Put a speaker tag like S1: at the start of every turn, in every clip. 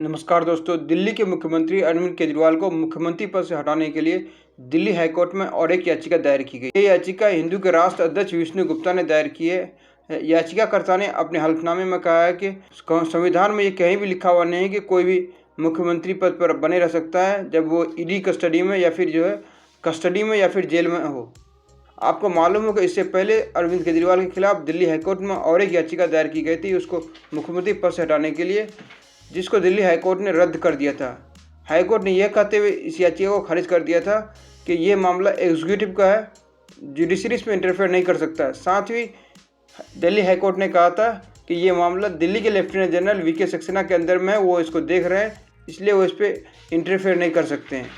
S1: नमस्कार दोस्तों। दिल्ली के मुख्यमंत्री अरविंद केजरीवाल को मुख्यमंत्री पद से हटाने के लिए दिल्ली हाईकोर्ट में और एक याचिका दायर की गई। ये याचिका हिंदू के राष्ट्र अध्यक्ष विष्णु गुप्ता ने दायर की है। याचिकाकर्ता ने अपने हल्फनामे में कहा है कि संविधान में ये कहीं भी लिखा हुआ नहीं है कि कोई भी मुख्यमंत्री पद पर बने रह सकता है जब वो ईडी कस्टडी में या फिर कस्टडी में या फिर जेल में हो। आपको मालूम हो कि इससे पहले अरविंद केजरीवाल के खिलाफ दिल्ली हाईकोर्ट में और एक याचिका दायर की गई थी उसको मुख्यमंत्री पद से हटाने के लिए, जिसको दिल्ली हाईकोर्ट ने रद्द कर दिया था। हाईकोर्ट ने यह कहते हुए इस याचिका को खारिज कर दिया था कि यह मामला एग्जीक्यूटिव का है, जुडिशरी इसमें इंटरफेयर नहीं कर सकता। साथ ही दिल्ली हाईकोर्ट ने कहा था कि ये मामला दिल्ली के लेफ्टिनेंट जनरल वीके सक्सेना के अंदर में है, वो इसको देख रहे हैं, इसलिए वो इस पर इंटरफेयर नहीं कर सकते हैं।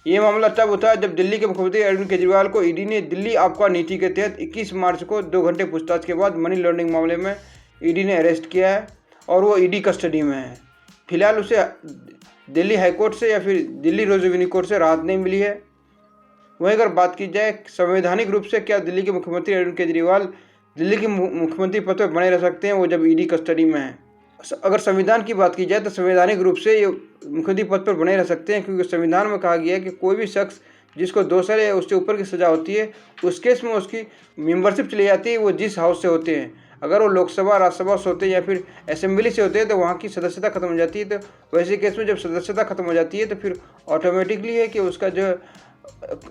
S1: ये मामला तब उठा जब दिल्ली के मुख्यमंत्री अरविंद केजरीवाल को ईडी ने दिल्ली आपका नीति के तहत 21 मार्च को 2 घंटे पूछताछ के बाद मनी लॉन्ड्रिंग मामले में ईडी ने अरेस्ट किया है और वो ईडी कस्टडी में है। फिलहाल उसे दिल्ली हाईकोर्ट से या फिर दिल्ली रोज रेवेन्यू कोर्ट से राहत नहीं मिली है। वहीं अगर बात की जाए संवैधानिक रूप से क्या दिल्ली के मुख्यमंत्री अरविंद केजरीवाल दिल्ली के मुख्यमंत्री पद पर बने रह सकते हैं वो जब ईडी कस्टडी में है। अगर संविधान की बात की जाए तो संवैधानिक रूप से ये मुख्यमंत्री पद पर बने रह सकते हैं, क्योंकि संविधान में कहा गया है कि कोई भी शख्स जिसको 2 साल या उससे ऊपर की सज़ा होती है उस केस में उसकी मेंबरशिप चली जाती है, वो जिस हाउस से होते हैं। अगर वो लोकसभा राज्यसभा से होते हैं या फिर असेंबली से होते हैं तो वहाँ की सदस्यता खत्म हो जाती है। तो वैसे केस में जब सदस्यता खत्म हो जाती है तो फिर ऑटोमेटिकली है कि उसका जो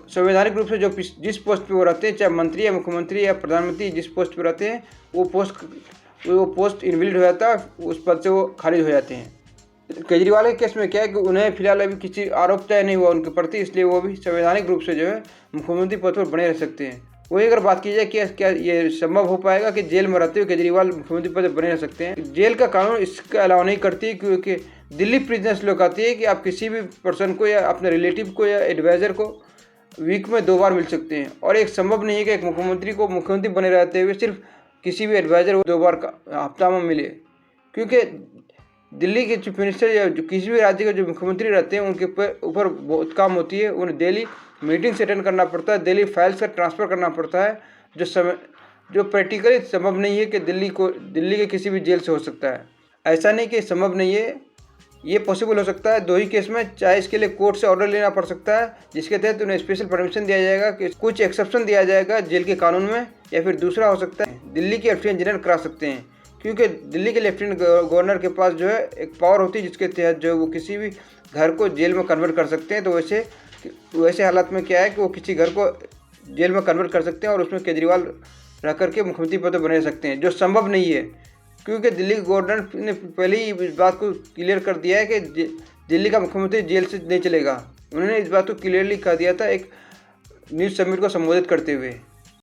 S1: संवैधानिक रूप से जो जिस पोस्ट पे वो रहते हैं, चाहे मंत्री या मुख्यमंत्री या प्रधानमंत्री जिस पोस्ट पे रहते हैं, वो पोस्ट इनवैलिड हो जाता है, उस पद से वो खारिज हो जाते हैं। केजरीवाल के केस में क्या है कि उन्हें फिलहाल अभी किसी आरोप तय नहीं हुआ उनके प्रति, इसलिए वो भी संवैधानिक रूप से मुख्यमंत्री पद पर बने रह सकते हैं। वही अगर बात की जाए कि क्या ये संभव हो पाएगा कि जेल में रहते हुए केजरीवाल मुख्यमंत्री पद पर बने रह सकते हैं। जेल का कानून इसका अलाउ नहीं करती, क्योंकि दिल्ली प्रिजनर्स लॉ कहती है कि आप किसी भी पर्सन को या अपने रिलेटिव को या एडवाइज़र को वीक में 2 बार मिल सकते हैं। और एक संभव नहीं है कि एक मुख्यमंत्री को मुख्यमंत्री बने रहते हुए सिर्फ किसी भी एडवाइज़र को 2 बार हफ्ता में मिले, क्योंकि दिल्ली के चीफ मिनिस्टर या जो किसी भी राज्य के जो मुख्यमंत्री रहते हैं उनके ऊपर बहुत काम होती है। उन्हें डेली मीटिंग्स अटेंड करना पड़ता है, डेली फाइल्स का ट्रांसफ़र करना पड़ता है, जो प्रैक्टिकली संभव नहीं है कि दिल्ली के किसी भी जेल से हो सकता है। ऐसा नहीं कि संभव नहीं है, ये पॉसिबल हो सकता है 2 ही केस में। चाहे इसके लिए कोर्ट से ऑर्डर लेना पड़ सकता है जिसके तहत उन्हें स्पेशल परमिशन दिया जाएगा, कि कुछ एक्सेप्शन दिया जाएगा जेल के कानून में, या फिर दूसरा हो सकता है दिल्ली के लेफ्टिनेंट जनरल करा सकते हैं, क्योंकि दिल्ली के लेफ्टिनेंट गवर्नर के पास एक पावर होती है जिसके तहत वो किसी भी घर को जेल में कन्वर्ट कर सकते हैं। तो वैसे हालात में क्या है कि वो किसी घर को जेल में कन्वर्ट कर सकते हैं और उसमें केजरीवाल रह करके मुख्यमंत्री पद पर बने रह सकते हैं, जो संभव नहीं है, क्योंकि दिल्ली गवर्नर ने पहले ही इस बात को क्लियर कर दिया है कि दिल्ली का मुख्यमंत्री जेल से नहीं चलेगा। उन्होंने इस बात को क्लियरली कह दिया था एक न्यूज़ समिट को संबोधित करते हुए।